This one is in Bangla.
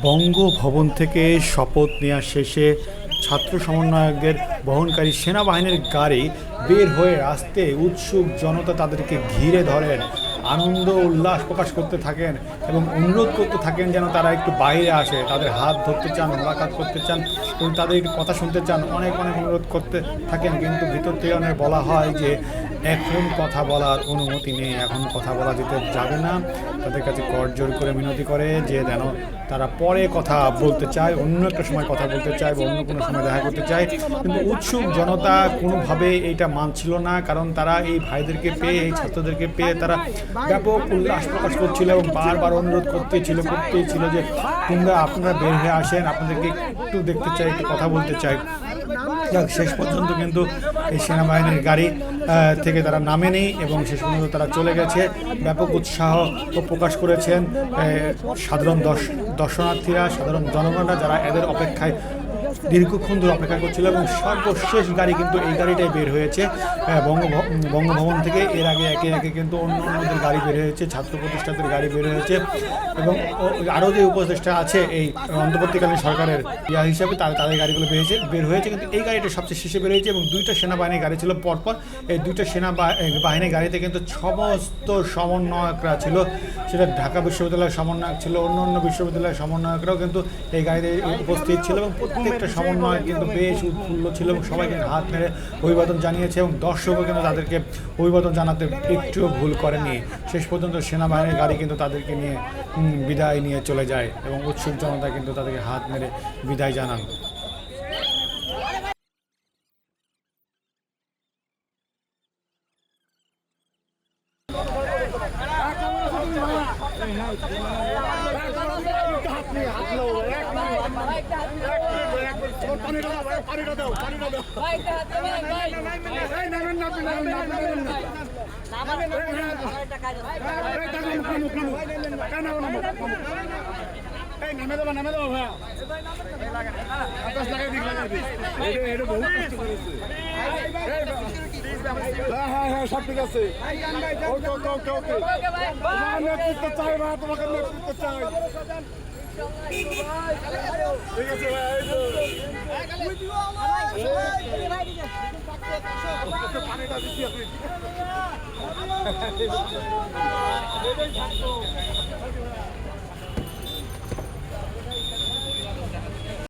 বঙ্গভবন থেকে শপথ নেওয়া শেষে ছাত্র সমন্বয়কদের বহনকারী সেনাবাহিনীর গাড়ি বের হয়ে আসতে উৎসুক জনতা তাদেরকে ঘিরে ধরেন, আনন্দ উল্লাস প্রকাশ করতে থাকেন এবং অনুরোধ করতে থাকেন যেন তারা একটু বাইরে আসে, তাদের হাত ধরতে চান, মোলাকাত করতে চান এবং তাদের একটু কথা শুনতে চান। অনেক অনুরোধ করতে থাকেন, কিন্তু ভিতর থেকে অনেক বলা হয় যে এখন কথা বলার অনুমতি নেই, এখন কথা বলা যেতে যাবে না। তাদের কাছে করজোর করে মিনতি করে যে যেন তারা পরে কথা বলতে চায়, অন্য একটা সময় কথা বলতে চায় বা অন্য কোনো সময় দেখা করতে চায়। কিন্তু উৎসুক জনতা কোনোভাবে এইটা মানছিল না, কারণ তারা এই ভাইদেরকে পেয়ে, এই ছাত্রদেরকে পেয়ে তারা ব্যাপক উল্লাস প্রকাশ করছিল এবং বারবার অনুরোধ করতেই ছিল যে আপনারা বের হয়ে আসেন, আপনাদেরকে একটু দেখতে চাই, একটু কথা বলতে চাই। যাক, শেষ পর্যন্ত কিন্তু এই সেনাবাহিনীর গাড়ি থেকে তারা নামেনি এবং শেষ পর্যন্ত তারা চলে গেছে। ব্যাপক উৎসাহ প্রকাশ করেছেন সাধারণ দর্শনার্থীরা, সাধারণ জনগণরা, যারা এদের অপেক্ষায় দীর্ঘক্ষণ ধরে অপেক্ষা করছিল। এবং সর্বশেষ গাড়ি কিন্তু এই গাড়িটাই বের হয়েছে বঙ্গভবন থেকে। এর আগে একে একে কিন্তু অন্যদের গাড়ি বের হয়েছে, ছাত্র প্রতিষ্ঠানের গাড়ি বের হয়েছে এবং আরও যে উপদেষ্টা আছে এই অন্তর্বর্তীকালীন সরকারের হিসাবে তাদের গাড়িগুলো বের হয়েছে, কিন্তু এই গাড়িটা সবচেয়ে শেষে বের হয়েছে। এবং দুইটা সেনাবাহিনীর গাড়ি ছিল পরপর। এই দুইটা সেনাবাহিনীর গাড়িতে কিন্তু সমস্ত সমন্বয়করা ছিল, সেটা ঢাকা বিশ্ববিদ্যালয়ের সমন্বয়ক ছিল, অন্য বিশ্ববিদ্যালয়ের সমন্বয়করাও কিন্তু এই গাড়িতে উপস্থিত ছিল এবং প্রত্যেকটা সমন্বয় কিন্তু বেশ উৎফুল্ল ছিল এবং সবাই কিন্তু হাত মেরে অভিবাদন জানিয়েছে এবং দর্শকও কিন্তু তাদেরকে অভিবাদন জানাতে একটুও ভুল করেনি। শেষ পর্যন্ত সেনাবাহিনীর গাড়ি কিন্তু তাদেরকে নিয়ে বিদায় নিয়ে চলে যায় এবং উৎসুক জনতা কিন্তু তাদেরকে হাত মেরে বিদায় জানান। সব ঠিক আছে, নেতৃত্ব চাই না, তোমাকে নেতৃত্ব চাই। ঠিক আছে ভাই,